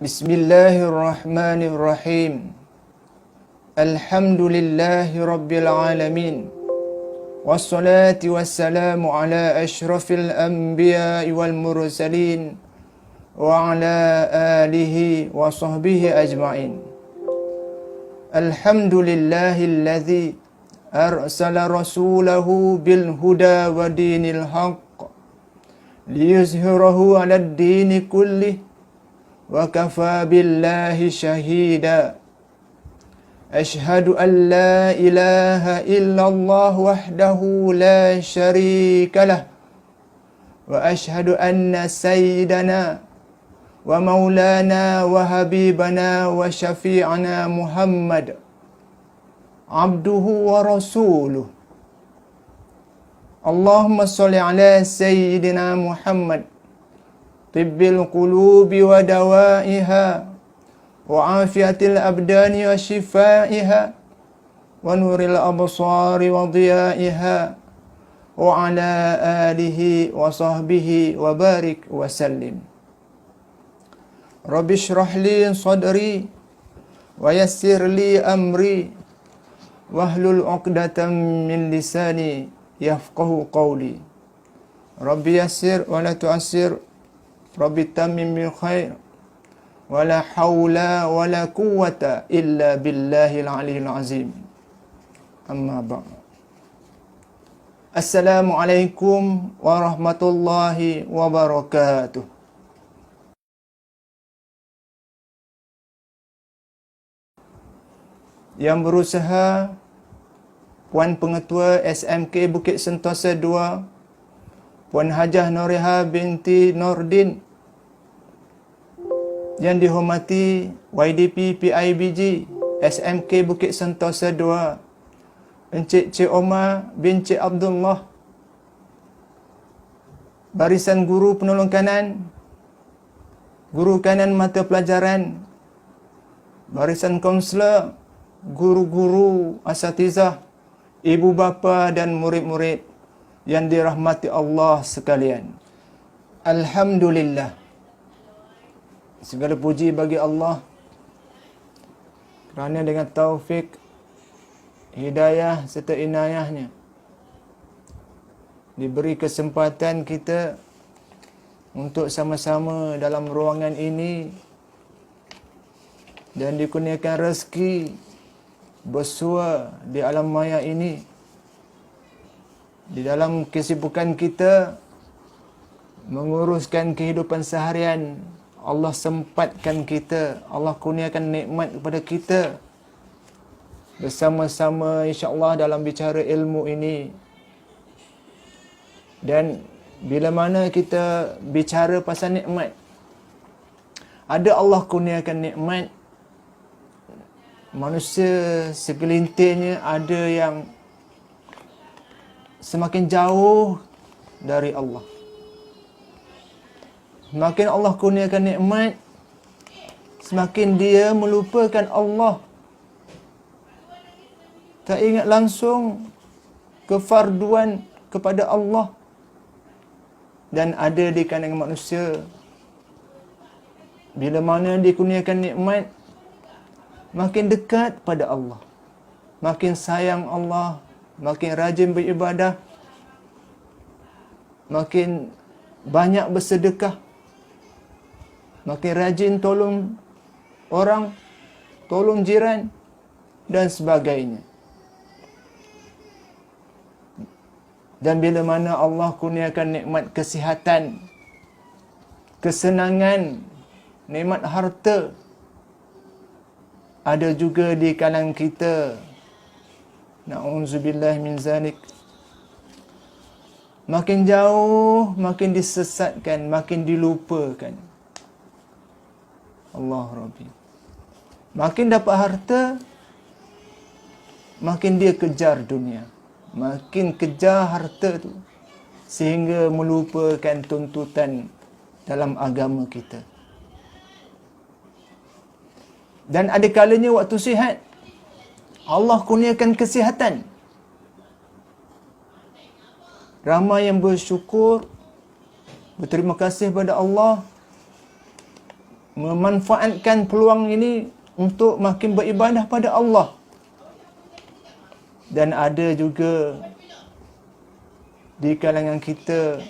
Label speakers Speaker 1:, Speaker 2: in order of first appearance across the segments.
Speaker 1: Bismillahirrahmanirrahim. Alhamdulillahi rabbil alamin. Wassalatu wassalamu ala asyrafil anbiya'i wal mursalin wa ala alihi wa sahbihi ajma'in. Alhamdulillahilladzi arsala rasulahu bil huda wa dinil haqq liyuzhirahu 'alad dini kullih wa kafa billahi shahida. Ashhadu an la ilaha illallah wahdahu la syarika lah wa ashhadu anna sayyidana wa maulana wa habibana wa syafi'ana Muhammad abduhu wa rasuluh. Allahumma salli ala sayyidina Muhammad tibbil qulubi wa dawaiha wa afiatil abdani wa shifaiha wa nuril absari wa diyaiha wa ala alihi wa sahbihi wa barik wa sallim. Rabbi shrah li sadri wa yassir li amri wahlul 'uqdatam min lisani yafqahu qawli. Rabbi yassir wa la tu'assir, Rabbi tammim bil khair, wa la hawla wa la quwwata illa billahil aliyil azim. Amma ba'd. Assalamualaikum warahmatullahi wabarakatuh. Yang berusaha Puan Pengetua SMK Bukit Sentosa 2, Puan Hajah Noriha binti Nordin. Yang dihormati YDP PIBG SMK Bukit Sentosa 2, Encik Cik Omar bin Cik Abdullah. Barisan guru penolong kanan, guru kanan mata pelajaran, barisan kaunselor, guru-guru, asatizah, ibu bapa dan murid-murid yang dirahmati Allah sekalian. Alhamdulillah. Segala puji bagi Allah kerana dengan taufik, hidayah serta inayahnya diberi kesempatan kita untuk sama-sama dalam ruangan ini dan dikurniakan rezeki bersua di alam maya ini. Di dalam kesibukan kita menguruskan kehidupan seharian, Allah sempatkan kita, Allah kurniakan nikmat kepada kita bersama-sama insya-Allah dalam bicara ilmu ini. Dan bila mana kita bicara pasal nikmat, ada Allah kurniakan nikmat, manusia segelintirnya ada yang semakin jauh dari Allah. Semakin Allah kurniakan nikmat, semakin dia melupakan Allah. Tak ingat langsung kefarduan kepada Allah. Dan ada di kalangan manusia, bila mana dikurniakan nikmat, makin dekat pada Allah, makin sayang Allah, makin rajin beribadah, makin banyak bersedekah, makin rajin tolong orang, tolong jiran dan sebagainya. Dan bila mana Allah kurniakan nikmat kesihatan, kesenangan, nikmat harta, ada juga di kalangan kita, na'udzubillah min zalik, makin jauh, makin disesatkan, makin dilupakan. Allah Rabbi. Makin dapat harta, makin dia kejar dunia. Makin kejar harta tu sehingga melupakan tuntutan dalam agama kita. Dan ada kalanya waktu sihat, Allah kurniakan kesihatan. Ramai yang bersyukur, berterima kasih kepada Allah memanfaatkan peluang ini untuk makin beribadah pada Allah. Dan ada juga di kalangan kita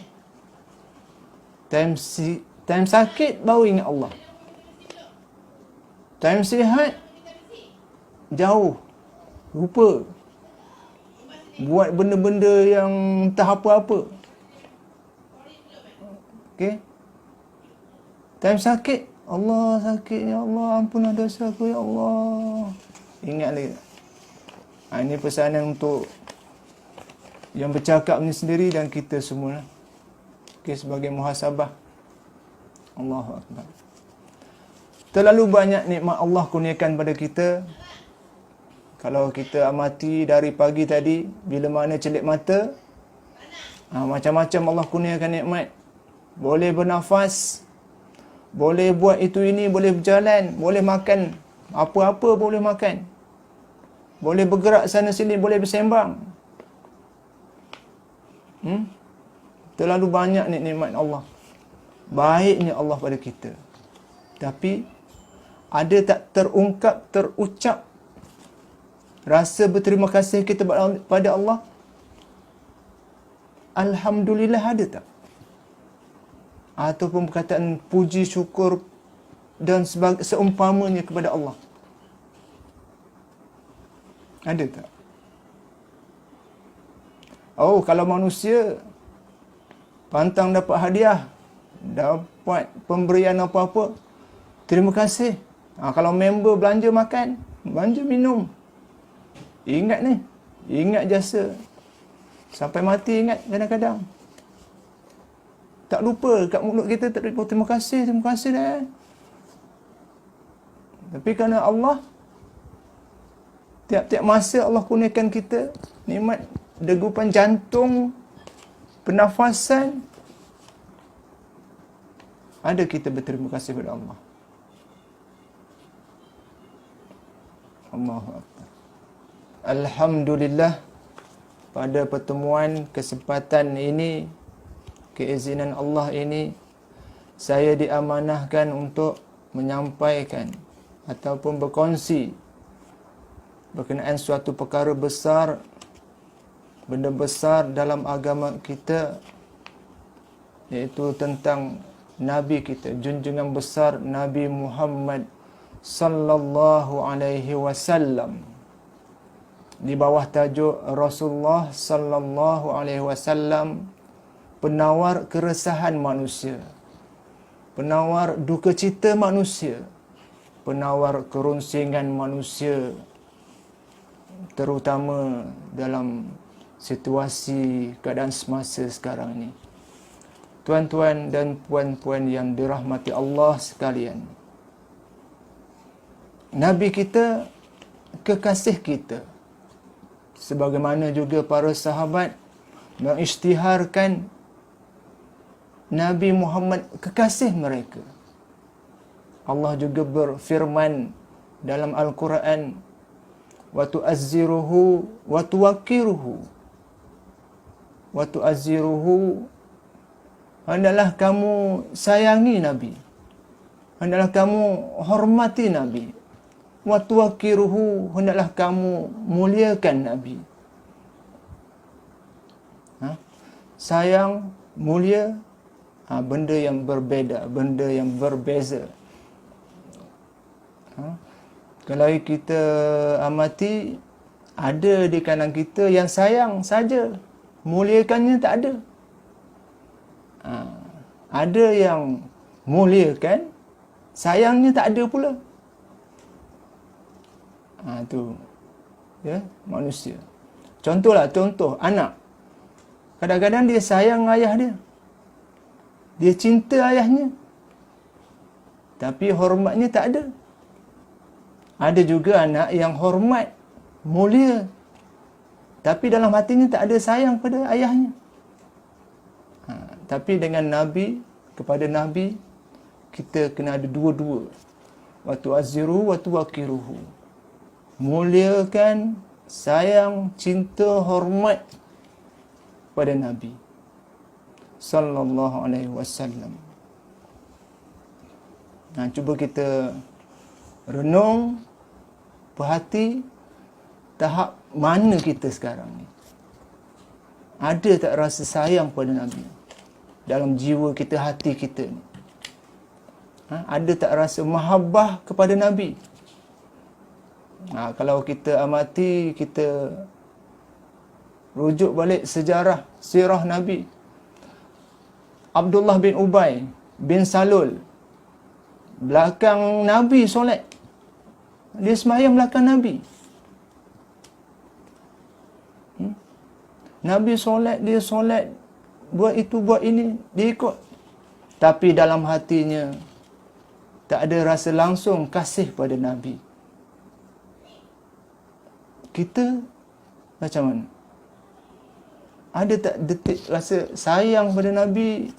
Speaker 1: time sakit baru ingat Allah. Time sihat jauh, lupa. Buat benda-benda yang entah apa-apa. Okey. Time sakit, Allah sakit, ya Allah, ampunlah dosa aku, ya Allah. Ingat lagi. Ini pesanan untuk yang bercakap ni sendiri dan kita semua. Okey, sebagai muhasabah. Allahu Akbar. Terlalu banyak nikmat Allah kurniakan pada kita. Kalau kita amati dari pagi tadi, bila mana celik mata, macam-macam Allah kurniakan nikmat. Boleh bernafas, boleh buat itu ini, boleh berjalan, boleh makan, apa-apa boleh makan. Boleh bergerak sana sini, boleh bersembang. Terlalu banyak nikmat Allah. Baiknya Allah pada kita. Tapi ada tak terungkap, terucap rasa berterima kasih kita pada Allah? Alhamdulillah, ada tak? Ataupun perkataan puji syukur dan seumpamanya kepada Allah? Ada tak? Oh, kalau manusia pantang dapat hadiah, dapat pemberian apa-apa, terima kasih. Kalau member belanja makan, belanja minum, ingat ni, ingat jasa. Sampai mati ingat kadang-kadang. Tak lupa kat mulut kita, tak lupa terima kasih dah. Tapi kerana Allah, tiap-tiap masa Allah kurniakan kita nikmat degupan jantung, pernafasan. Ada kita berterima kasih kepada Allah. Allahu Akbar. Alhamdulillah, pada pertemuan kesempatan ini, keizinan Allah ini, saya diamanahkan untuk menyampaikan ataupun berkongsi berkenaan suatu perkara besar, benda besar dalam agama kita, iaitu tentang Nabi kita, junjungan besar Nabi Muhammad sallallahu alaihi wasallam, di bawah tajuk Rasulullah sallallahu alaihi wasallam, penawar keresahan manusia, penawar duka cita manusia, penawar kerunsingan manusia, terutama dalam situasi keadaan semasa sekarang ini. Tuan-tuan dan puan-puan yang dirahmati Allah sekalian, Nabi kita, kekasih kita, sebagaimana juga para sahabat mengisytiharkan Nabi Muhammad kekasih mereka. Allah juga berfirman dalam Al-Quran, wa tu'azziruhu wa tuwaqqiruhu. Wa tu'azziruhu, hendaklah kamu sayangi Nabi, hendaklah kamu hormati Nabi. Wa tuwaqqiruhu, hendaklah kamu muliakan Nabi. Sayang, mulia, benda yang berbeza, benda yang berbeza. Kalau kita amati, ada di kalangan kita yang sayang saja, muliakannya tak ada. Ada yang muliakan, sayangnya tak ada pula. Tu ya, manusia. Contoh anak. Kadang-kadang dia sayang ayah dia, dia cinta ayahnya, tapi hormatnya tak ada. Ada juga anak yang hormat, mulia, tapi dalam hatinya tak ada sayang pada ayahnya. Tapi dengan Nabi, kepada Nabi, kita kena ada dua-dua. Wa tu'azziru wa tuwaqqiruhu. Muliakan, sayang, cinta, hormat pada Nabi sallallahu alaihi wasallam. Cuba kita renung, perhati tahap mana kita sekarang ni. Ada tak rasa sayang pada Nabi dalam jiwa kita, hati kita ni? Ada tak rasa mahabbah kepada Nabi? Kalau kita amati, kita rujuk balik sejarah sirah Nabi. Abdullah bin Ubay bin Salul, belakang Nabi solat. Dia sembahyang belakang Nabi. Nabi solat, dia solat, buat itu, buat ini, dia ikut. Tapi dalam hatinya tak ada rasa langsung kasih pada Nabi. Kita macam mana? Ada tak detik rasa sayang pada Nabi,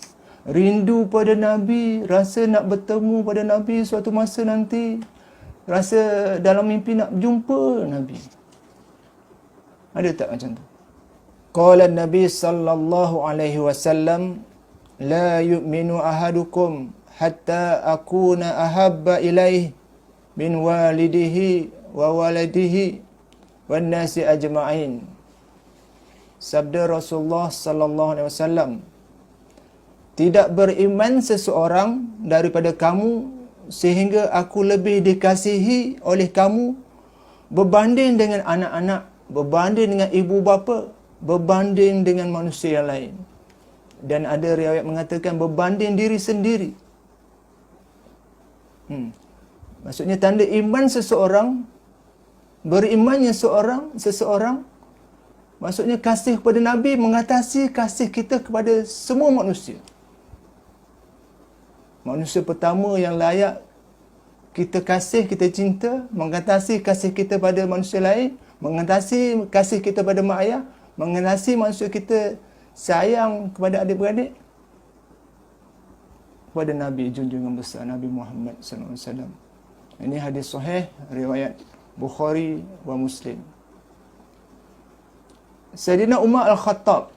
Speaker 1: rindu pada Nabi, rasa nak bertemu pada Nabi suatu masa nanti, rasa dalam mimpi nak jumpa Nabi? Ada tak macam tu? Qala Nabi sallallahu alaihi wasallam, la yu'minu ahadukum hatta akuna ahabba ilaih min walidihi wa waladihi wan nasi ajma'in. Sabda Rasulullah sallallahu alaihi wasallam, tidak beriman seseorang daripada kamu sehingga aku lebih dikasihi oleh kamu berbanding dengan anak-anak, berbanding dengan ibu bapa, berbanding dengan manusia yang lain. Dan ada riwayat mengatakan berbanding diri sendiri. Maksudnya tanda iman seseorang, berimannya seseorang, maksudnya kasih kepada Nabi mengatasi kasih kita kepada semua manusia. Manusia pertama yang layak kita kasih, kita cinta, mengatasi kasih kita pada manusia lain, mengatasi kasih kita pada mak ayah, mengatasi manusia kita sayang kepada adik-beradik, kepada Nabi junjungan besar Nabi Muhammad sallallahu alaihi wasallam. Ini hadis sahih riwayat Bukhari wa Muslim. Sayyidina Umar Al-Khattab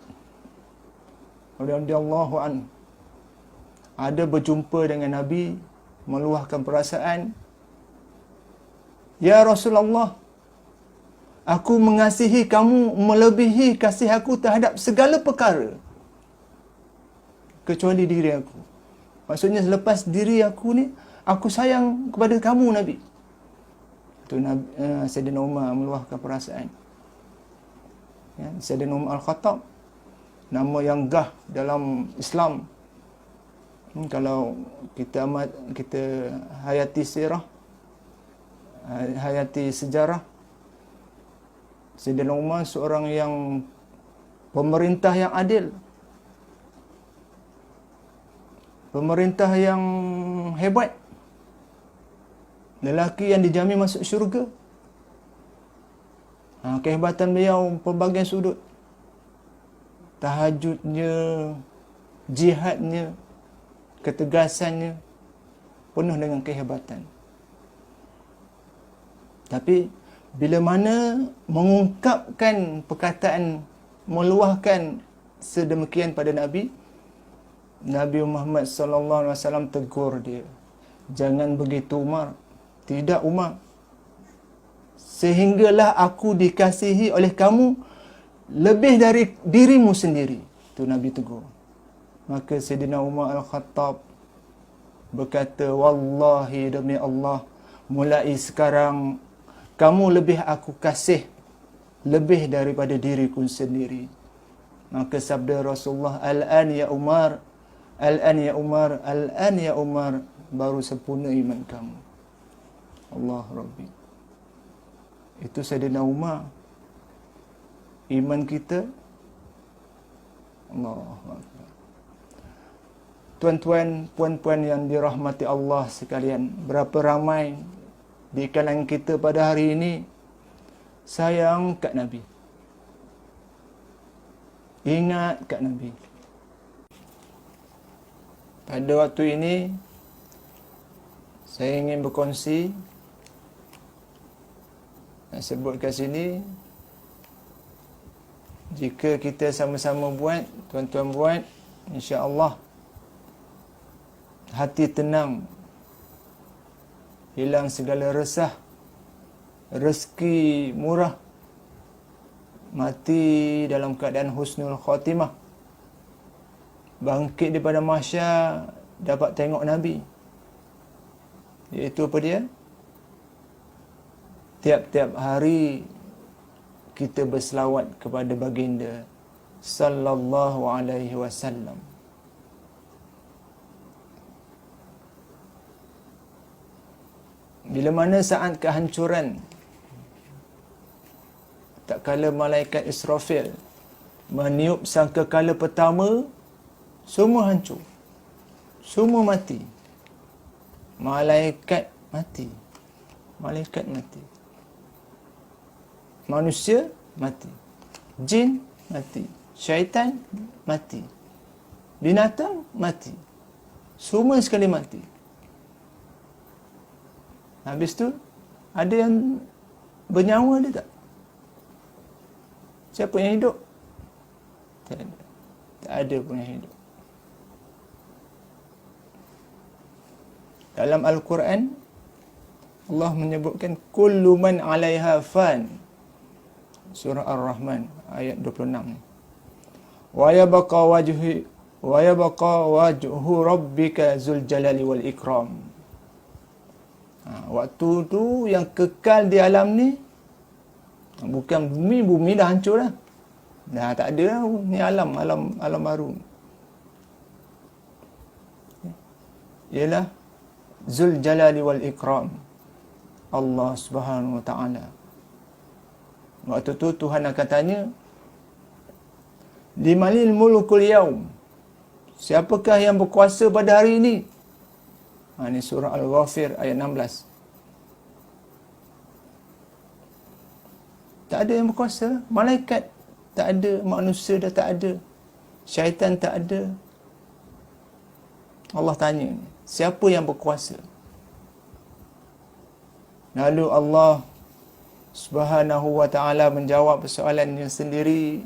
Speaker 1: radhiyallahu anhu ada berjumpa dengan Nabi, meluahkan perasaan, "Ya Rasulullah, aku mengasihi kamu melebihi kasih aku terhadap segala perkara kecuali diri aku." Maksudnya selepas diri aku ni, aku sayang kepada kamu Nabi. Itu Sayyidina Umar meluahkan perasaan. Sayyidina Umar Al-Khattab, nama yang gah dalam Islam. Kalau kita hayati sirah, hayati sejarah, Sayyidina Umar seorang yang pemerintah yang adil, pemerintah yang hebat, lelaki yang dijamin masuk syurga. Kehebatan beliau pelbagai sudut, tahajudnya, jihadnya, ketegasannya penuh dengan kehebatan. Tapi bila mana mengungkapkan perkataan, meluahkan sedemikian pada Nabi, Nabi Muhammad sallallahu alaihi wasallam tegur dia, "Jangan begitu Umar. Tidak Umar. Sehinggalah aku dikasihi oleh kamu lebih dari dirimu sendiri." Itu Nabi tegur. Maka Sayyidina Umar Al-Khattab berkata, "Wallahi demi Allah, mulai sekarang kamu lebih aku kasih lebih daripada diriku sendiri." Maka sabda Rasulullah, "Al-an ya Umar, al-an ya Umar, al-an ya Umar, baru sempurna iman kamu." Allah Rabbi. Itu Sayyidina Umar. Iman kita, Allah Akbar. Tuan-tuan, puan-puan yang dirahmati Allah sekalian, berapa ramai di kalangan kita pada hari ini sayang kat Nabi, ingat kat Nabi. Pada waktu ini saya ingin berkongsi, nak sebut kat sini, jika kita sama-sama buat, tuan-tuan buat, insya-Allah hati tenang, hilang segala resah, rezeki murah, mati dalam keadaan husnul khatimah, bangkit daripada mahsyar dapat tengok Nabi. Iaitu apa dia? Tiap-tiap hari kita berselawat kepada baginda sallallahu alaihi wasallam. Bila mana saat kehancuran, tak kala malaikat Israfil meniup sangkakala pertama, semua hancur. Semua mati. Malaikat mati. Malaikat mati. Manusia mati. Jin mati. Syaitan mati. Binatang mati. Semua sekali mati. Habis tu, ada yang bernyawa ada tak? Siapa yang hidup? Tak ada. Tak ada pun yang hidup. Dalam Al-Quran, Allah menyebutkan kullu man 'alaiha fan. Surah Ar-Rahman ayat 26 ni. Wa yabqa wajhu rabbika zul jalali wal ikram. Waktu tu yang kekal di alam ni, bukan bumi dah hancur dah. Dah tak ada dah. Ni alam baru. Ialah Zul Jalali wal Ikram, Allah Subhanahu wa taala. Waktu tu Tuhan akan tanya, limanil mulkul yaum, siapakah yang berkuasa pada hari ini? Ini surah Al-Ghafir ayat 16. Tak ada yang berkuasa. Malaikat tak ada, manusia dah tak ada, syaitan tak ada. Allah tanya, siapa yang berkuasa? Lalu Allah Subhanahu wa ta'ala menjawab persoalannya sendiri,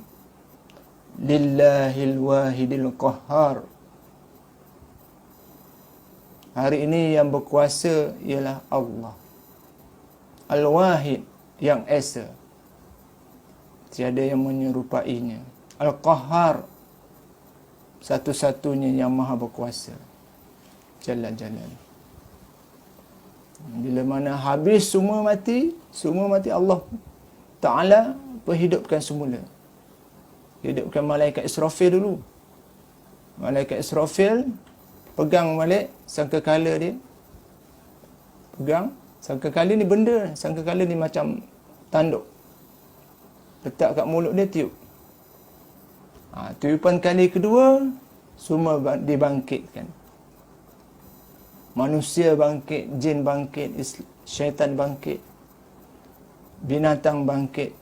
Speaker 1: Lillahil wahidil qahhar. Hari ini yang berkuasa ialah Allah Al-Wahid, yang esa, tiada yang menyerupainya. Al-Qahhar, satu-satunya yang maha berkuasa, Jalla Jalal. Bila mana habis semua mati, Allah Ta'ala perhidupkan semula. Hidupkan malaikat Israfil dulu. Malaikat Israfil pegang balik sangkakala dia. Pegang sangkakala ni benda, sangkakala ni macam tanduk. Letak kat mulut dia, tiup. Tiupan kali kedua, semua dibangkitkan. Manusia bangkit, jin bangkit, syaitan bangkit, binatang bangkit.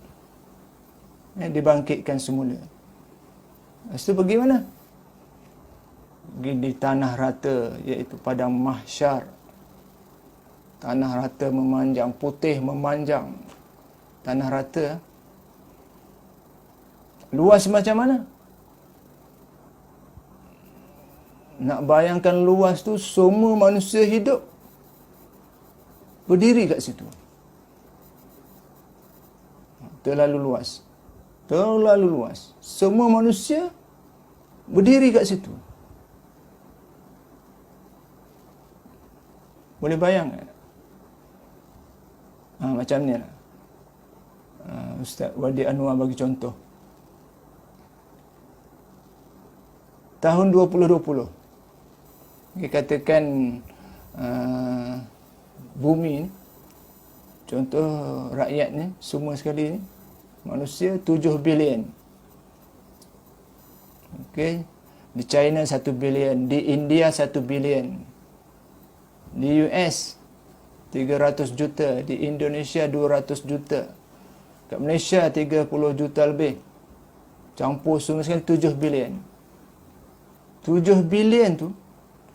Speaker 1: Dibangkitkan semula. Lepas tu pergi mana? Pergi di tanah rata, iaitu padang mahsyar. Tanah rata memanjang, putih memanjang. Tanah rata luas macam mana? Nak bayangkan luas tu, semua manusia hidup berdiri kat situ. Terlalu luas. Terlalu luas. Semua manusia berdiri kat situ. Boleh bayang tak? Macam ni lah. Ustaz Wadi Anwar bagi contoh. Tahun 2020, dia katakan bumi ni, contoh rakyat ni, semua sekali ni, manusia 7 bilion. Okey, di China 1 bilion, di India 1 bilion, di US 300 juta, di Indonesia 200 juta, kat Malaysia 30 juta lebih. Campur semua sekali 7 bilion. 7 bilion tu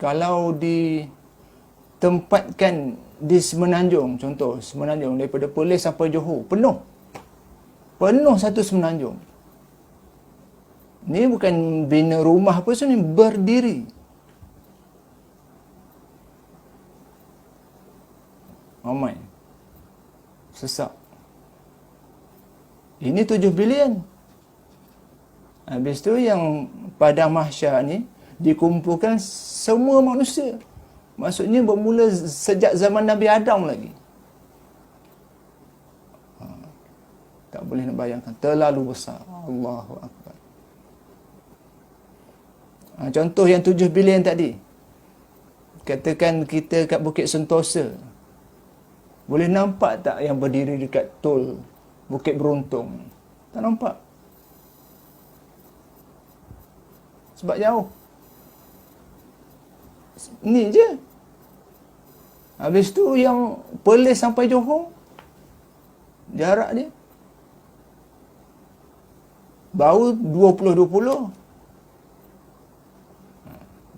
Speaker 1: kalau ditempatkan di Semenanjung, contoh Semenanjung daripada Perlis sampai Johor, penuh satu Semenanjung. Ni bukan bina rumah apa semua, ni berdiri. Ramai. Sesak. Ini 7 bilion. Habis tu yang pada mahsyar ni dikumpulkan semua manusia. Maksudnya bermula sejak zaman Nabi Adam lagi. Tak boleh nak bayangkan. Terlalu besar. Allahu Akbar. Contoh yang 7 bilion tadi. Katakan kita kat Bukit Sentosa. Boleh nampak tak yang berdiri dekat tol Bukit Beruntung? Tak nampak. Sebab jauh. Ni je. Habis tu yang Perlis sampai Johor, jarak dia baru 20-20.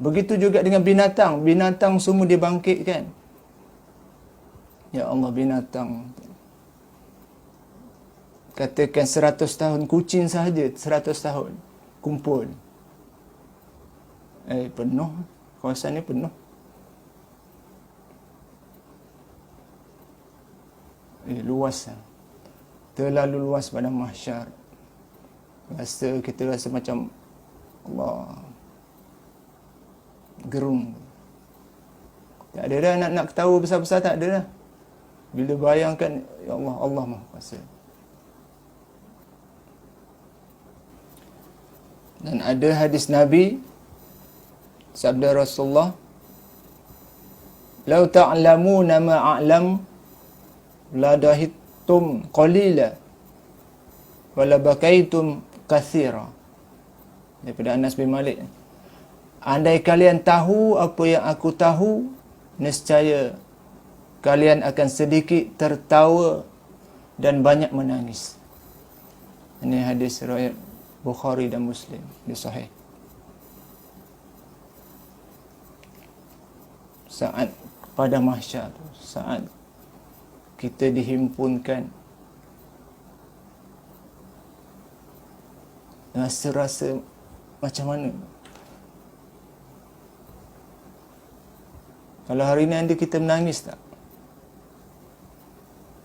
Speaker 1: Begitu juga dengan binatang. Binatang semua dibangkitkan. Ya Allah, binatang. Katakan 100 tahun. Kucing sahaja 100 tahun. Kumpul. Penuh. Kawasan ni penuh. Luas. Terlalu luas pada mahsyar. Kita rasa macam Allah, gerung. Tak ada dah nak ketawa besar-besar, tak ada dah. Bila bayangkan, ya Allah, Allah Maha Kuasa. Dan ada hadis Nabi, sabda Rasulullah, "Lau ta'lamuna ma a'lam la dahittum qalila wa la bakaitum kathira." Daripada Anas bin Malik. Andai kalian tahu apa yang aku tahu, nescaya kalian akan sedikit tertawa dan banyak menangis. Ini hadis riwayat Bukhari dan Muslim di sahih. Saat pada mahsyar, saat kita dihimpunkan, rasa-rasa macam mana? Kalau hari ini anda kita menangis tak?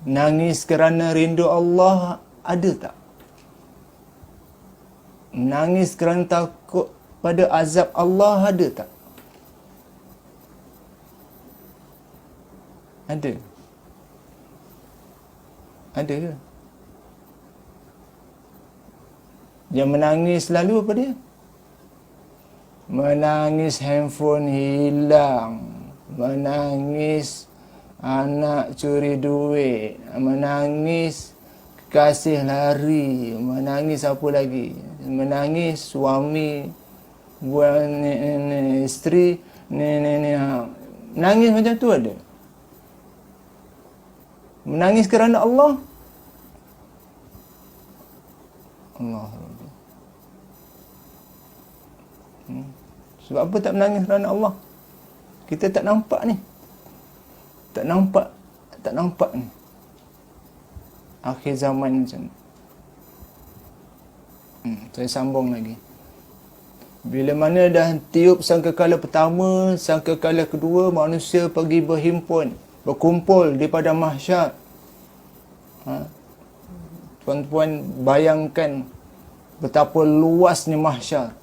Speaker 1: Menangis kerana rindu Allah ada tak? Menangis kerana takut pada azab Allah ada tak? Ada. Ada ke? Yang menangis selalu apa dia? Menangis handphone hilang. Menangis anak curi duit. Menangis kekasih lari. Menangis apa lagi? Menangis suami buat isteri. Menangis macam tu ada. Menangis kerana Allah. Allah. Sebab apa tak menangis kerana Allah? Kita tak nampak ni. Tak nampak ni. Akhir zaman macam ni. Saya sambung lagi. Bila mana dah tiup sangkakala pertama, sangkakala kedua, manusia pergi berhimpun, berkumpul di padang mahsyar. Tuan-tuan bayangkan betapa luasnya mahsyar.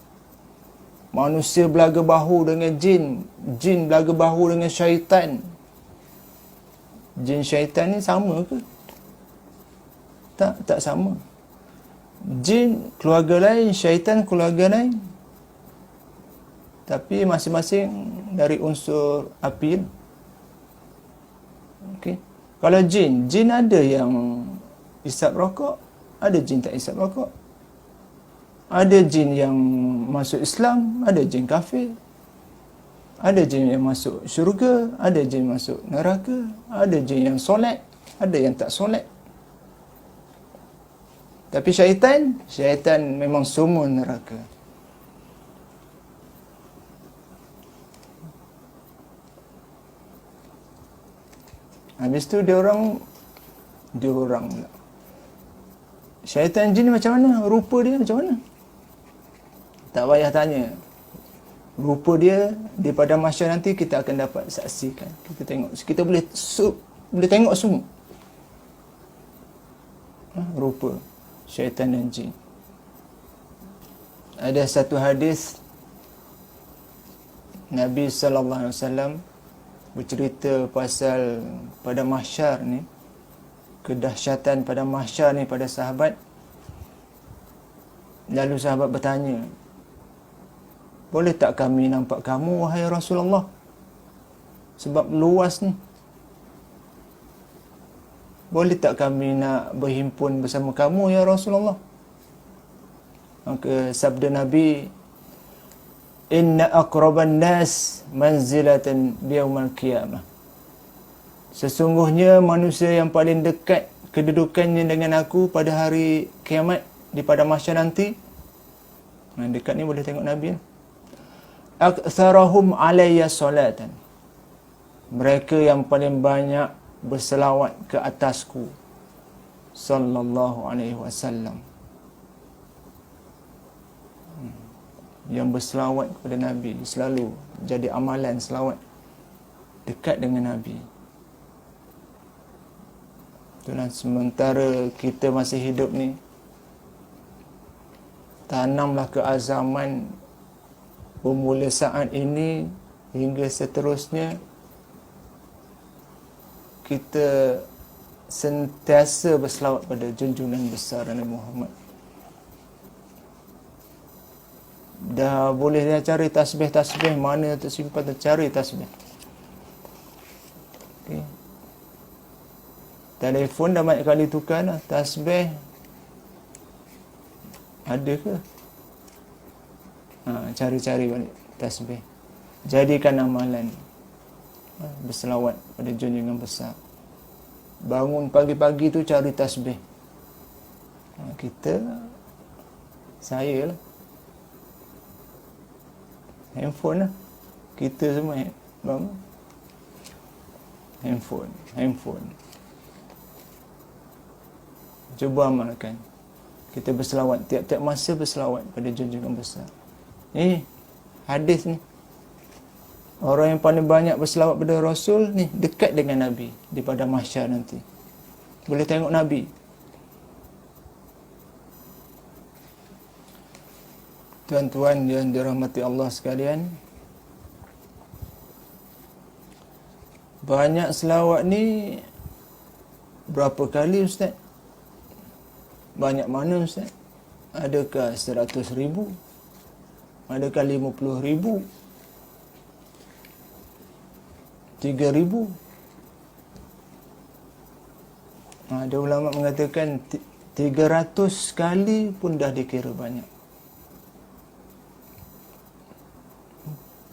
Speaker 1: Manusia belaga bahu dengan jin, jin belaga bahu dengan syaitan. Jin syaitan ni sama ke? Tak sama. Jin keluarga lain, syaitan keluarga lain. Tapi masing-masing dari unsur api. Okey. Kalau jin ada yang isap rokok, ada jin tak isap rokok. Ada jin yang masuk Islam, ada jin kafir. Ada jin yang masuk syurga, ada jin masuk neraka, ada jin yang solat, ada yang tak solat. Tapi syaitan memang semua neraka. Habis tu dia orang syaitan jin ni macam mana? Rupa dia macam mana? Tak payah tanya. Rupa dia di padang mahsyar nanti kita akan dapat saksikan. Kita tengok. Kita boleh boleh tengok semua. Rupa syaitan dan jin. Ada satu hadis Nabi sallallahu alaihi wasallam bercerita pasal pada mahsyar ni, kedahsyatan pada mahsyar ni pada sahabat. Lalu sahabat bertanya, boleh tak kami nampak kamu wahai Rasulullah? Sebab luas ni. Boleh tak kami nak berhimpun bersama kamu ya Rasulullah? Maka sabda Nabi, inna aqraban nas manzilatan biyaumal qiyamah. Sesungguhnya manusia yang paling dekat kedudukannya dengan aku pada hari kiamat, di pada mahsyar nanti. Dekat ni boleh tengok Nabi. Aktsarahum alayya salatan. Mereka yang paling banyak berselawat ke atasku sallallahu alaihi wasallam. Yang berselawat kepada Nabi selalu jadi amalan selawat dekat dengan Nabi. Itulah, sementara kita masih hidup ni, tanamlah keazaman bermula saat ini hingga seterusnya kita sentiasa berselawat pada junjungan besar Nabi Muhammad. Dah boleh dia cari tasbih mana tersimpan, cari tasbih. Okay. Telefon dah banyak kali tukar dah. Tasbih ada ke? Cari-cari balik tasbih. Jadikan amalan berselawat pada junjungan besar. Bangun pagi-pagi tu cari tasbih. Saya lah, handphone lah. Kita semua bangun handphone. Cuba amalkan. Kita berselawat tiap-tiap masa, berselawat pada junjungan besar. Hadis ni, orang yang paling banyak berselawat pada Rasul ni dekat dengan Nabi di pada mahsyar nanti. Boleh tengok Nabi. Tuan-tuan yang dirahmati Allah sekalian, banyak selawat ni berapa kali Ustaz? Banyak mana Ustaz? Adakah 100,000? Adakah 50,000? 3,000? Ada ulama mengatakan 300 kali pun dah dikira banyak.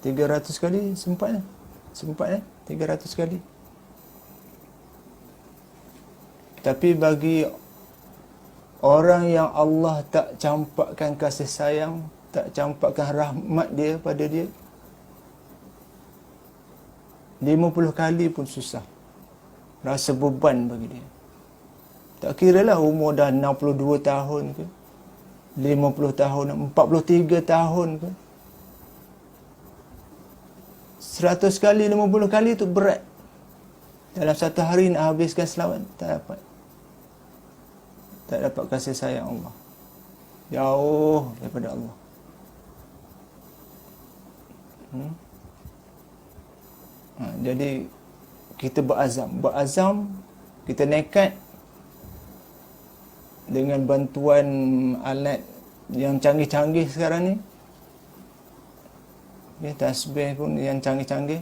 Speaker 1: 300 kali sempat 300 kali. Tapi bagi orang yang Allah tak campakkan kasih sayang, tak campakkan rahmat dia pada dia, 50 kali pun susah. Rasa beban bagi dia. Tak kira lah umur dah 62 tahun ke, 50 tahun, 43 tahun ke. 100 kali, 50 kali tu berat. Dalam satu hari nak habiskan selawat, tak dapat. Tak dapat kasih sayang Allah. Jauh daripada Allah. Jadi kita berazam, kita nekat dengan bantuan alat yang canggih-canggih sekarang ni. Tasbih pun yang canggih-canggih.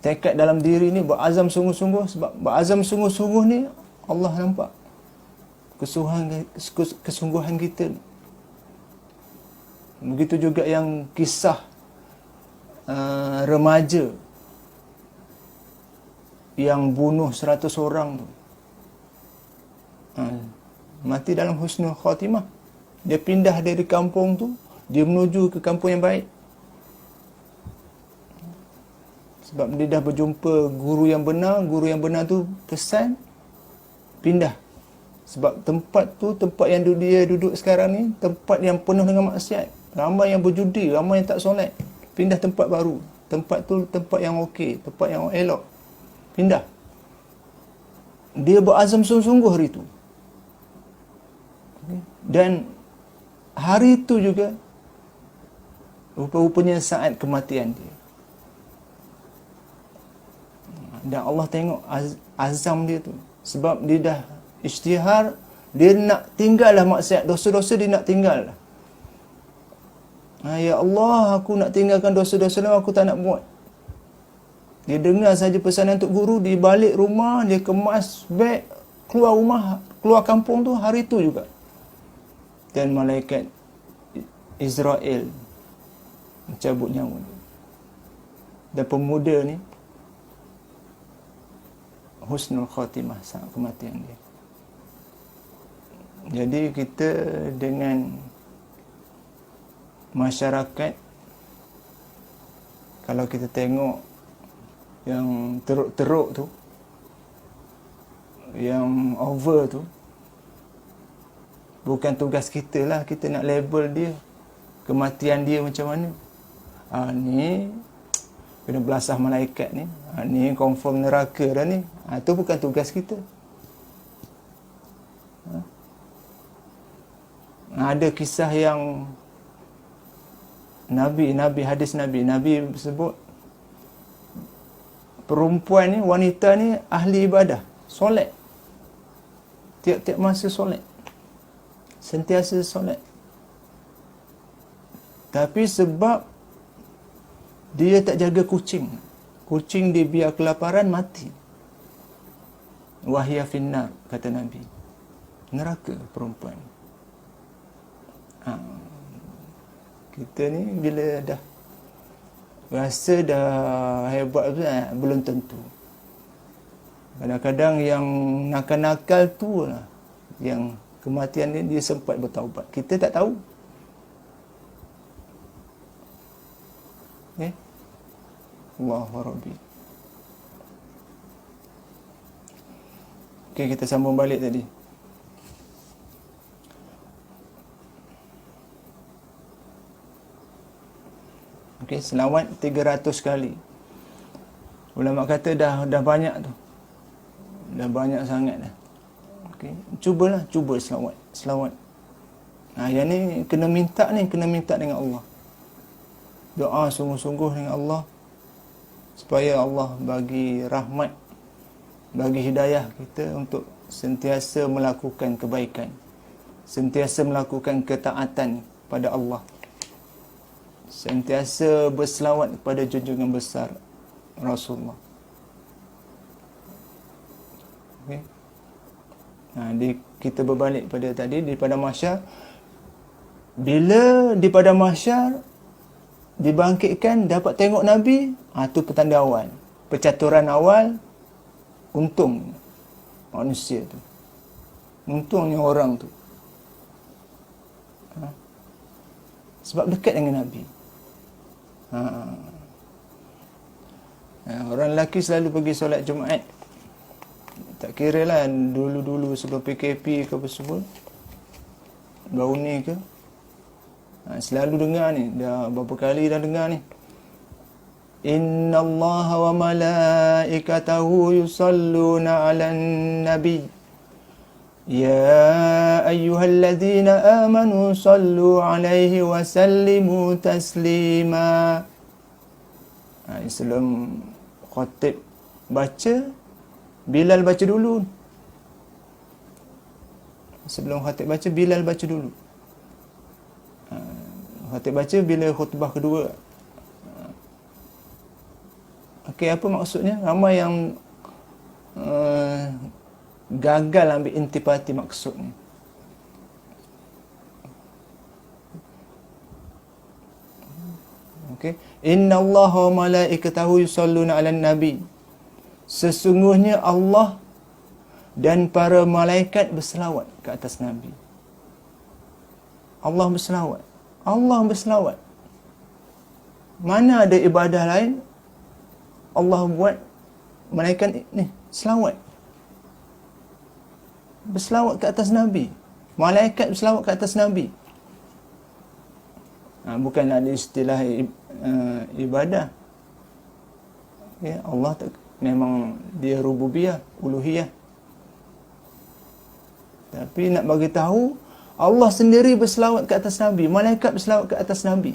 Speaker 1: Tekad dalam diri ni berazam sungguh-sungguh. Sebab berazam sungguh-sungguh ni Allah nampak kesungguhan kita. Begitu juga yang kisah remaja yang bunuh 100 orang tu. Mati dalam husnul khatimah. Dia pindah dari kampung tu, dia menuju ke kampung yang baik. Sebab dia dah berjumpa guru yang benar tu pesan pindah. Sebab tempat yang dia duduk sekarang ni, tempat yang penuh dengan maksiat. Ramai yang berjudi, ramai yang tak solat. Pindah tempat baru. tempat tu tempat yang okey, tempat yang elok, pindah. Dia berazam sungguh-sungguh hari tu. Dan hari tu juga rupa-rupanya saat kematian dia. Dan Allah tengok azam dia tu. Sebab dia dah isytihar, dia nak tinggal lah maksiat, dosa-dosa dia nak tinggal lah. Ya Allah, aku nak tinggalkan dosa-dosa lain, aku tak nak buat. Dia dengar saja pesanan Tok Guru, dia balik rumah, dia kemas beg, keluar rumah, keluar kampung tu hari tu juga. Dan malaikat Israel mencabut nyawa dia. Dan pemuda ni husnul khatimah, saat kematian dia. Jadi kita dengan masyarakat, kalau kita tengok yang teruk-teruk tu, yang over tu, bukan tugas kita lah kita nak label dia, kematian dia macam mana. Ni kena belasah malaikat ni, ni confirm neraka dah ni. Itu bukan tugas kita. Ada kisah yang Nabi sebut perempuan ni, wanita ni ahli ibadah, solat. Tiap-tiap masa solat. Sentiasa solat. Tapi sebab dia tak jaga kucing. Kucing dia biar kelaparan, mati. Wahya finnar, kata Nabi. Neraka perempuan. Kita ni bila dah rasa dah hebat tu, belum tentu. Kadang-kadang yang nakal-nakal tu lah, yang kematian dia sempat bertaubat. Kita tak tahu. Allahu Rabbi. Okey, kita sambung balik tadi. Okey, selawat 300 kali. Ulama kata dah banyak tu. Dah banyak sangat dah. Okey, cuba selawat. Yang ni kena minta dengan Allah. Doa sungguh-sungguh dengan Allah supaya Allah bagi rahmat, bagi hidayah kita untuk sentiasa melakukan kebaikan, sentiasa melakukan ketaatan pada Allah, sentiasa berselawat kepada junjungan besar Rasulullah. Okay. Kita berbalik pada tadi, di pada mahsyar. Bila di pada mahsyar dibangkitkan, dapat tengok Nabi, itu petanda awal, percaturan awal. Untung manusia tu, untungnya orang tu, sebab dekat dengan Nabi. Orang lelaki selalu pergi solat Jumaat. Tak kira lah dulu-dulu sebelum PKP ke apa semua, baru ni ke, selalu dengar ni, dah berapa kali dah dengar ni. Inna Allah wa malaikatahu yusalluna 'alan nabi ya ayyuhalladzina amanu sallu 'alaihi wa sallimu taslima. Sebelum khatib baca, Bilal baca dulu. Sebelum khatib baca, Bilal baca dulu. Khatib baca bila khutbah kedua. Okey, apa maksudnya? Ramai yang gagal ambil intipati maksudnya. Okey, inna Allah wa malaikatahu yusalluna 'alan nabi. Sesungguhnya Allah dan para malaikat berselawat ke atas Nabi. Allah berselawat. Allah berselawat. Mana ada ibadah lain Allah buat malaikat ni selawat. Berselawat ke atas Nabi. Malaikat berselawat ke atas Nabi. Bukan ada istilah ibadah. Ya, Allah memang dia rububiyah, uluhiyah. Tapi nak bagi tahu Allah sendiri berselawat ke atas Nabi, malaikat berselawat ke atas Nabi.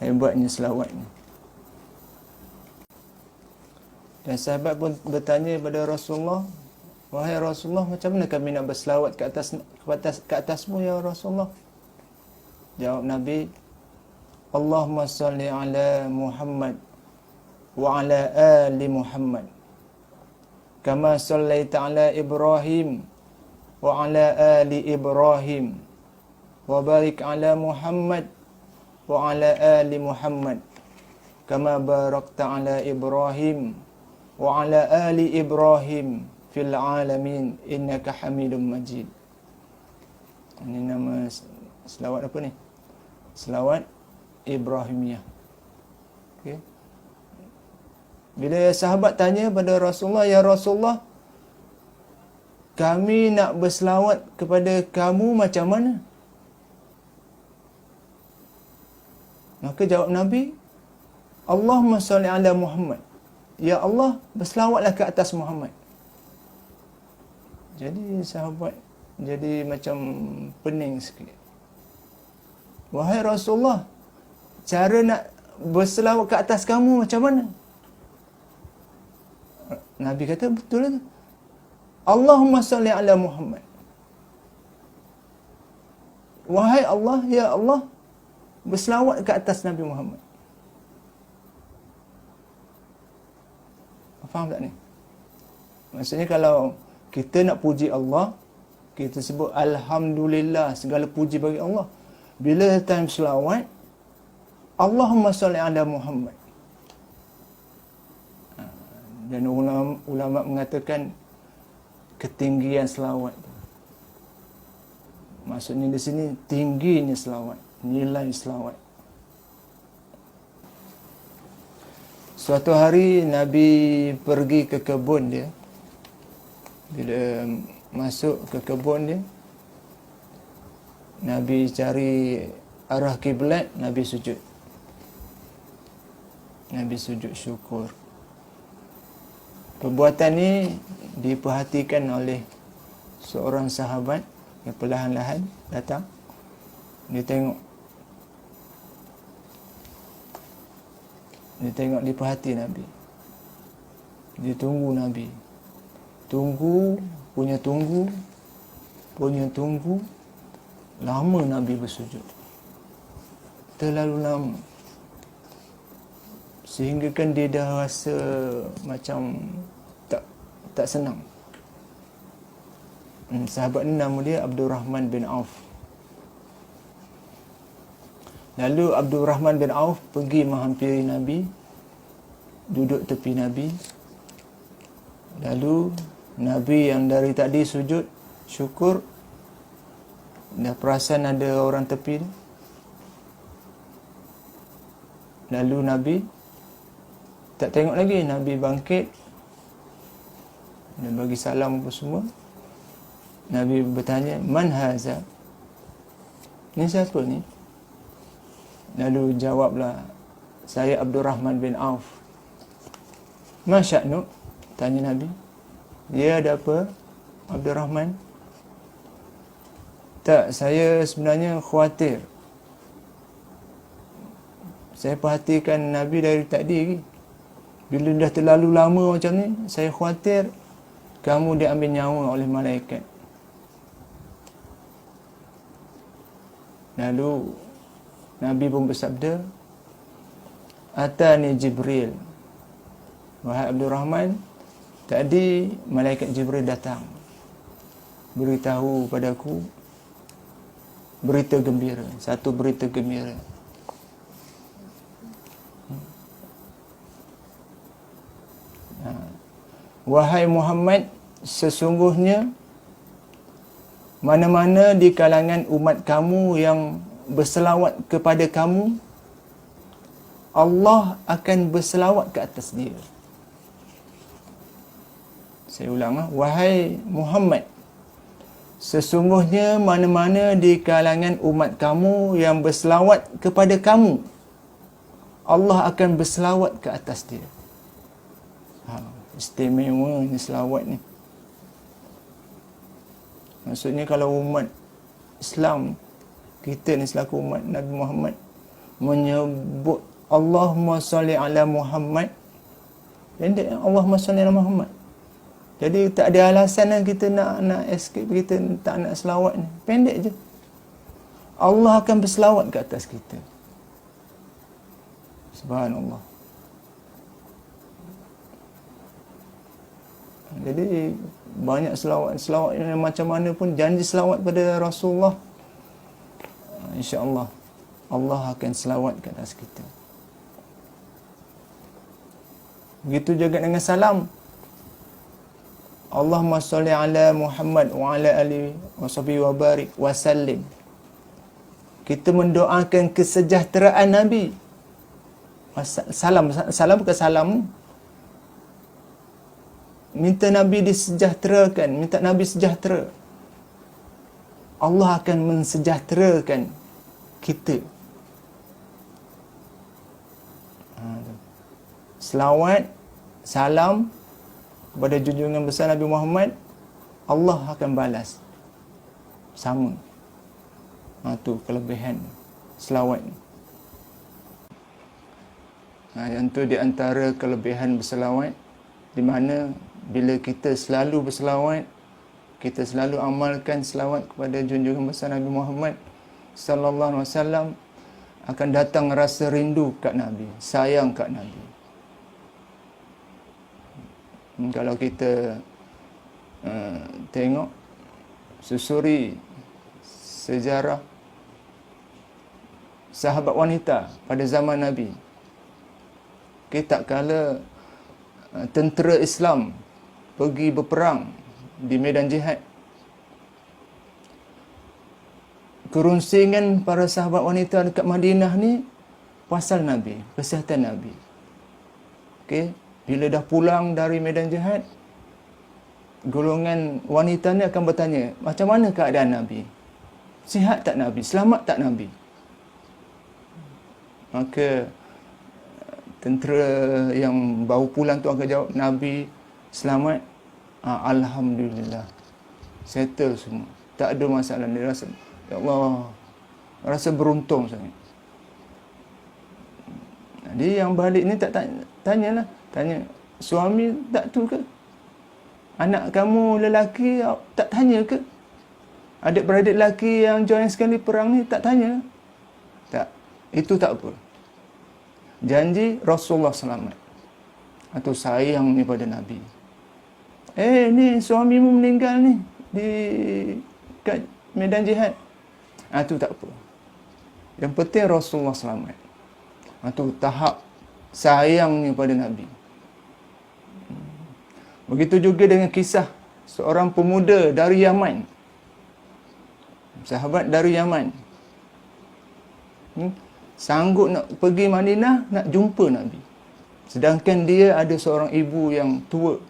Speaker 1: Hebatnya selawatnya. Dan sahabat pun bertanya kepada Rasulullah, wahai Rasulullah, macam mana kami nak berselawat ke atasmu ya Rasulullah? Jawab Nabi, Allahumma salli ala Muhammad wa ala ali Muhammad kama sallaita ala Ibrahim wa ala ali Ibrahim wa barik ala Muhammad wa ala ali Muhammad kama barakta ala Ibrahim wa ala ali Ibrahim fil alamin innaka Hamidum Majid. Ini nama selawat apa ni? Selawat Ibrahimiyah. Okey. Bila sahabat tanya pada Rasulullah, ya Rasulullah, kami nak berselawat kepada kamu macam mana? Maka jawab Nabi, Allahumma salli ala Muhammad. Ya Allah, berselawatlah ke atas Muhammad. Jadi sahabat jadi macam pening sikit. Wahai Rasulullah, cara nak berselawat ke atas kamu macam mana? Nabi kata, betul lah. Allahumma salli ala Muhammad. Wahai Allah, ya Allah, berselawat ke atas Nabi Muhammad. Faham tak ni? Maksudnya kalau kita nak puji Allah, kita sebut Alhamdulillah, segala puji bagi Allah. Bila time selawat, Allahumma salli ala Muhammad. Dan ulama mengatakan ketinggian selawat. Maksudnya di sini tingginya selawat, nilai selawat. Suatu hari Nabi pergi ke kebun dia. Bila masuk ke kebun dia, Nabi cari arah kiblat, Nabi sujud. Nabi sujud syukur. Perbuatan ni diperhatikan oleh seorang sahabat yang perlahan-lahan datang. Dia tengok, diperhati Nabi. Dia tunggu Nabi. Punya tunggu. Lama Nabi bersujud. Terlalu lama. Sehingga kan dia dah rasa macam tak senang. Sahabat ni nama dia Abdurrahman bin Auf. Lalu Abdurrahman bin Auf pergi menghampiri Nabi, duduk tepi Nabi. Lalu Nabi yang dari tadi sujud syukur, dah perasan ada orang tepi ni. Lalu Nabi tak tengok lagi, Nabi bangkit dan bagi salam apa semua. Nabi bertanya, man haza? Ni siapa ni? Lalu jawablah, saya Abdurrahman bin Auf. Ma sya'nu? Tanya Nabi. Dia ada apa, Abdurrahman? Tak, saya sebenarnya khawatir. Saya perhatikan Nabi dari tadi. Bila dah terlalu lama macam ni, saya khawatir kamu diambil nyawa oleh malaikat. Lalu Nabi pun bersabda, Atani Jibril. Wahai Abdurrahman, tadi malaikat Jibril datang, beritahu padaku berita gembira, satu berita gembira. Wahai Muhammad, sesungguhnya mana-mana di kalangan umat kamu yang berselawat kepada kamu, Allah akan berselawat ke atas dia. Saya ulang, wahai Muhammad, sesungguhnya mana-mana di kalangan umat kamu yang berselawat kepada kamu, Allah akan berselawat ke atas dia. Istimewa ni selawat ni. Maksudnya kalau umat Islam, kita ni selaku umat Nabi Muhammad, menyebut Allahumma salli ala Muhammad, pendek Allahumma salli ala Muhammad. Jadi tak ada alasan lah kita nak escape, kita tak nak selawat ni. Pendek je. Allah akan berselawat ke atas kita. Subhanallah. Jadi banyak selawat yang macam mana pun, janji selawat pada Rasulullah, insya-Allah Allah akan selawat ke atas kita. Begitu juga dengan salam. Allahumma salli ala Muhammad wa ala alihi wa sahbihi wa barik wa sallim. Kita mendoakan kesejahteraan Nabi. Salam bukan salam. Minta Nabi disejahterakan, minta Nabi sejahtera. Allah akan mensejahterakan kita. Selawat, salam kepada junjungan besar Nabi Muhammad, Allah akan balas sama. Itu kelebihan selawat. Yang tu di antara kelebihan berselawat, di mana bila kita selalu berselawat, kita selalu amalkan selawat kepada junjungan besar Nabi Muhammad sallallahu alaihi wasallam, akan datang rasa rindu kat Nabi, sayang kat Nabi. Kalau kita tengok, susuri sejarah sahabat wanita pada zaman Nabi, tak kala tentera Islam pergi berperang di medan jihad, kerunsingan para sahabat wanita dekat Madinah ni pasal Nabi, kesihatan Nabi. Okey, bila dah pulang dari medan jihad, golongan wanita ni akan bertanya, macam mana keadaan Nabi? Sihat tak Nabi? Selamat tak Nabi? Maka tentera yang baru pulang tu akan jawab, Nabi selamat, Alhamdulillah, settle semua, tak ada masalah. Dia rasa, ya Allah, rasa beruntung sangat. Jadi yang balik ni tak tanyalah, tanya, suami tak tu ke? Anak kamu lelaki tak tanya ke? Adik-beradik lelaki yang join sekali perang ni tak tanya? Tak, itu tak apa. Janji Rasulullah selamat, atau sayang ni pada Nabi. Ni suamimu meninggal ni di kat medan jihad. Itu tak apa. Yang penting Rasulullah selamat. Itu tahap sayang ni pada Nabi. Begitu juga dengan kisah seorang pemuda dari Yaman, sahabat dari Yaman, sanggup nak pergi Madinah nak jumpa Nabi. Sedangkan dia ada seorang ibu yang tua,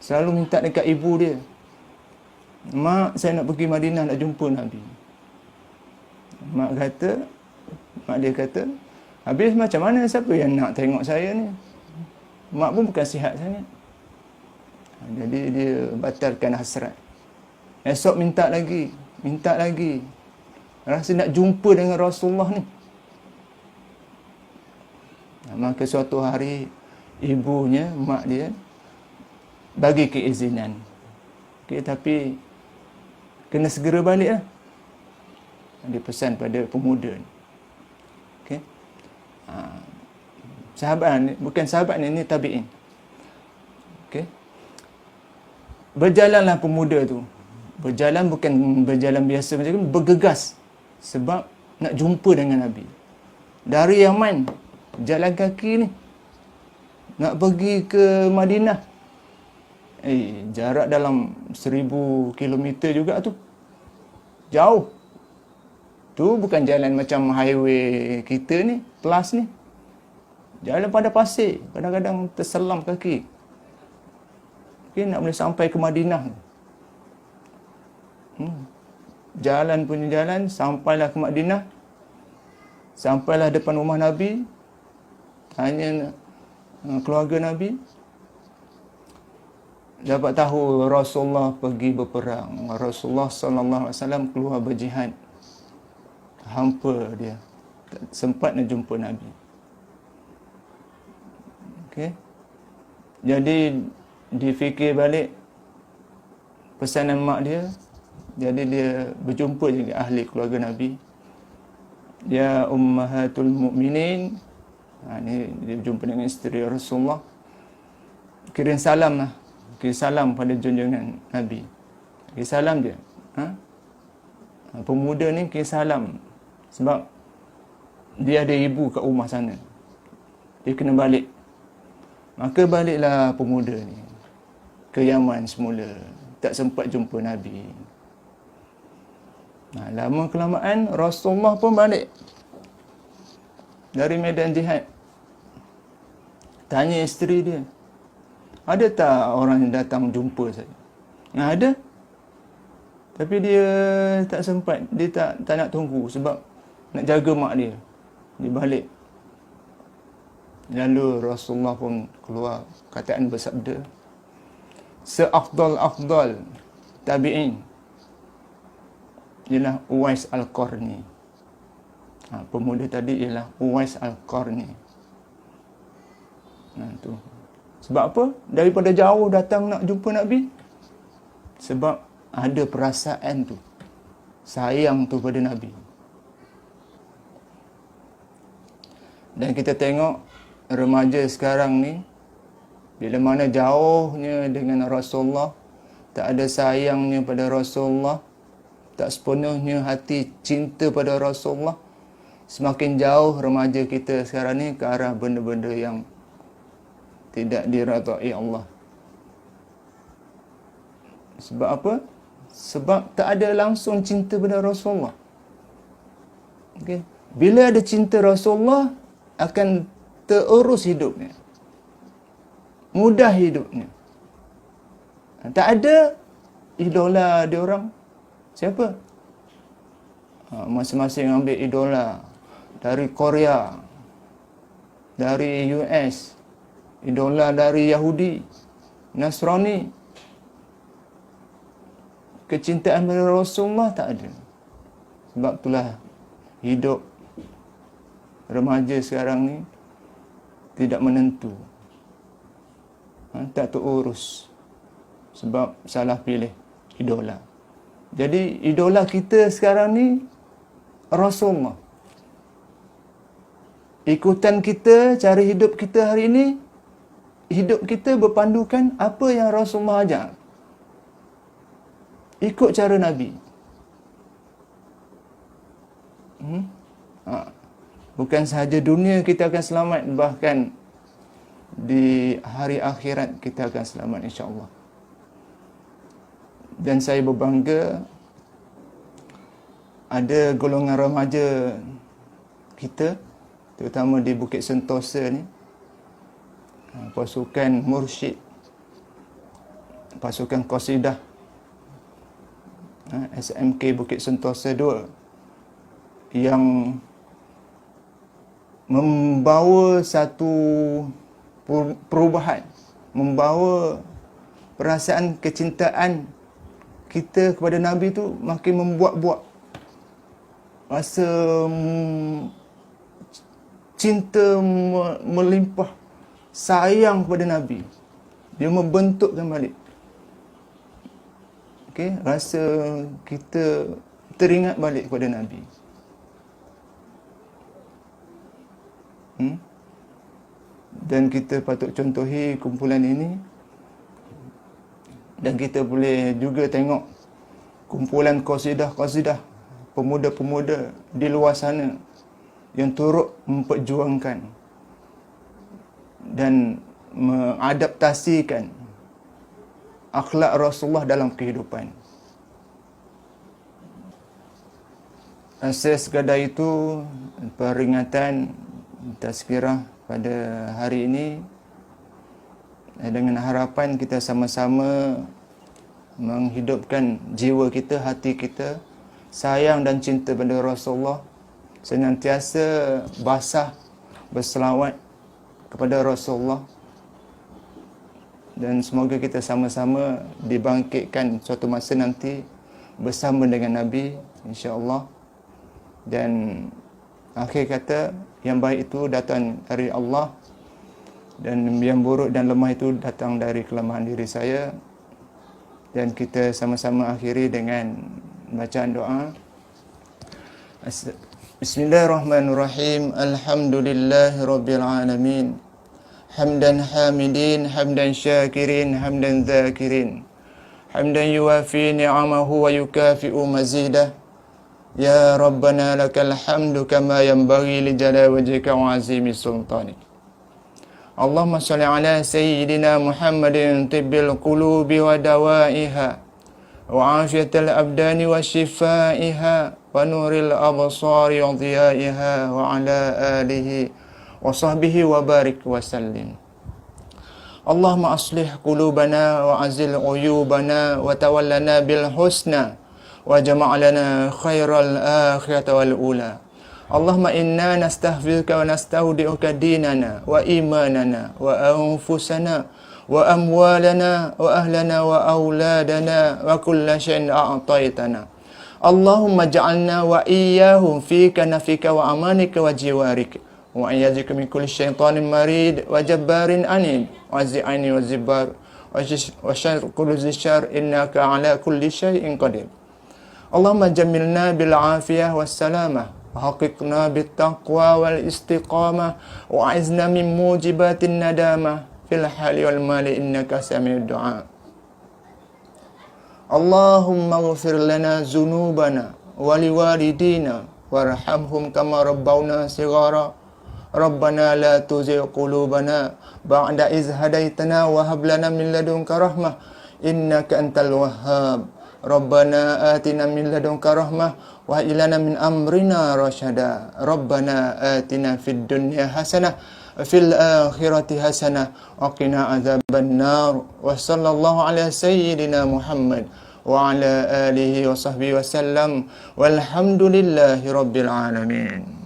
Speaker 1: selalu minta dekat ibu dia, Mak, saya nak pergi Madinah nak jumpa Nabi. Mak dia kata, habis macam mana, siapa yang nak tengok saya ni? Mak pun bukan sihat sangat. Jadi dia batalkan hasrat. Esok minta lagi. Rasa nak jumpa dengan Rasulullah ni. Maka suatu hari ibunya, mak dia, bagi keizinan. Tapi kena segera balik lah. Dia pesan pada pemuda ni. Okay. Sahabat ni, bukan sahabat ni tabi'in. Okay. Berjalanlah pemuda tu. Berjalan bukan berjalan biasa macam ni, bergegas. Sebab nak jumpa dengan Nabi. Dari Yaman, jalan kaki ni, nak pergi ke Madinah. Jarak dalam 1000 kilometer juga tu. Jauh. Tu bukan jalan macam highway kita ni, plus ni. Jalan pada pasir, kadang-kadang terselam kaki. Okay, nak boleh sampai ke Madinah. Jalan punya jalan, sampailah ke Madinah. Sampailah depan rumah Nabi, tanya keluarga Nabi, dapat tahu Rasulullah pergi berperang. Rasulullah sallallahu alaihi wasallam keluar berjihad. Hampa dia, tak sempat nak jumpa Nabi. Okey. Jadi difikir balik pesanan mak dia. Jadi dia berjumpa dengan ahli keluarga Nabi. Ya ummahatul mu'minin. Ni dia berjumpa dengan isteri Rasulullah. Kirim salam lah. Kirim salam pada junjungan Nabi. Kirim salam dia. Pemuda ni kirim salam. Sebab dia ada ibu kat rumah sana. Dia kena balik. Maka baliklah pemuda ni ke Yaman semula. Tak sempat jumpa Nabi. Lama kelamaan Rasulullah pun balik dari medan jihad. Tanya isteri dia, ada tak orang yang datang jumpa saya? Ada. Tapi dia tak sempat. Dia tak nak tunggu sebab nak jaga mak dia. Dia balik. Lalu Rasulullah pun keluar, kataan bersabda, seafdal tabi'in ialah Uwais Al-Qarni. Pemuda tadi ialah Uwais Al-Qarni. Tu. Sebab apa? Daripada jauh datang nak jumpa Nabi. Sebab ada perasaan tu. Sayang tu pada Nabi. Dan kita tengok remaja sekarang ni, bila mana jauhnya dengan Rasulullah, tak ada sayangnya pada Rasulullah, tak sepenuhnya hati cinta pada Rasulullah, semakin jauh remaja kita sekarang ni ke arah benda-benda yang tidak diredai Allah. Sebab apa? Sebab tak ada langsung cinta pada Rasulullah. Okay. Bila ada cinta Rasulullah, akan terurus hidupnya. Mudah hidupnya. Tak ada idola dia orang. Siapa? Masing-masing ambil idola dari Korea, dari US, idola dari Yahudi, Nasrani. Kecintaan pada Rasulullah tak ada. Sebab itulah hidup remaja sekarang ni tidak menentu. Tak terurus. Sebab salah pilih idola. Jadi idola kita sekarang ni Rasulullah. Ikutan kita, cara hidup kita hari ini, hidup kita berpandukan apa yang Rasulullah ajar. Ikut cara Nabi. Bukan sahaja dunia kita akan selamat, bahkan di hari akhirat kita akan selamat insya-Allah. Dan saya berbangga ada golongan remaja kita, terutama di Bukit Sentosa ni, pasukan mursyid, pasukan qasidah, SMK Bukit Sentosa 2, yang membawa satu perubahan, membawa perasaan kecintaan kita kepada Nabi tu makin membuat-buat rasa cinta melimpah, sayang kepada Nabi. Dia membentukkan balik. Okey, rasa kita teringat balik kepada Nabi. Dan kita patut contohi kumpulan ini. Dan kita boleh juga tengok kumpulan qasidah-qasidah, pemuda-pemuda di luar sana yang turut memperjuangkan dan mengadaptasikan akhlak Rasulullah dalam kehidupan. Sekadar itu peringatan tazkirah pada hari ini, dengan harapan kita sama-sama menghidupkan jiwa kita, hati kita, sayang dan cinta pada Rasulullah, senantiasa basah berselawat kepada Rasulullah, dan semoga kita sama-sama dibangkitkan suatu masa nanti bersama dengan Nabi, insya-Allah. Dan akhir kata, yang baik itu datang dari Allah, dan yang buruk dan lemah itu datang dari kelemahan diri saya. Dan kita sama-sama akhiri dengan bacaan doa. Bismillahirrahmanirrahim. Alhamdulillahirabbil alamin. Hamdan hamidin, hamdan syakirin, hamdan dzakirin. Hamdan yuwafi ni'amahu wa yukafi'u mazidah. Ya Rabbana lakal hamdu kama yanbaghi li jalali wajhika wa azimi sultanik. Allahumma salli ala sayyidina Muhammadin tibbil qulubi wa dawaiha wa afiyatil abdani wa shifaiha wa nuril absari wa dhiyaiha wa ala alihi wa sahbihi wa barik wa sallim. Allahumma aslih qulubana wa azil uyubana wa tawallana bil husna wa jama'lana khairal akhirati wal ula. Allahumma inna nastahfizuka wa nastaudi'uka dinana wa imanana wa anfusana wa amwalana wa ahlana wa auladana wa kulla syai'in a'taitana. Allahumma ja'alna wa iyyahum fi kanafika wa amanika wa jiwarika wa ayyazika min kulli syaitanin marid wa jabbarin anid wa zi'ani wa zibar wa syarr kulli zisyar innaka ala kulli syai'in qadir. Allahumma jamilna bil afiyah was salamah wa haqiqna bit taqwa wal istiqamah wa a'izna min mujibatin nadamah fil hali wal mali innaka sami'ud du'a. Allahumma ighfir lana dzunubana wa liwalidina warhamhum kama rabbawna shighara. Rabbana la tuzigh qulubana ba'da idh hadaitana wa hab lana min ladunka rahmah innaka antal wahhab. Rabbana atina min ladunka rahmah wa hab lana min amrina rasyada. Rabbana atina fid dunya hasanah wa fil akhirati hasanah wa qina adzaban nar. Wa sallallahu ala sayyidina Muhammad wa ala alihi wa sahbihi wa sallam walhamdulillahi rabbil alamin.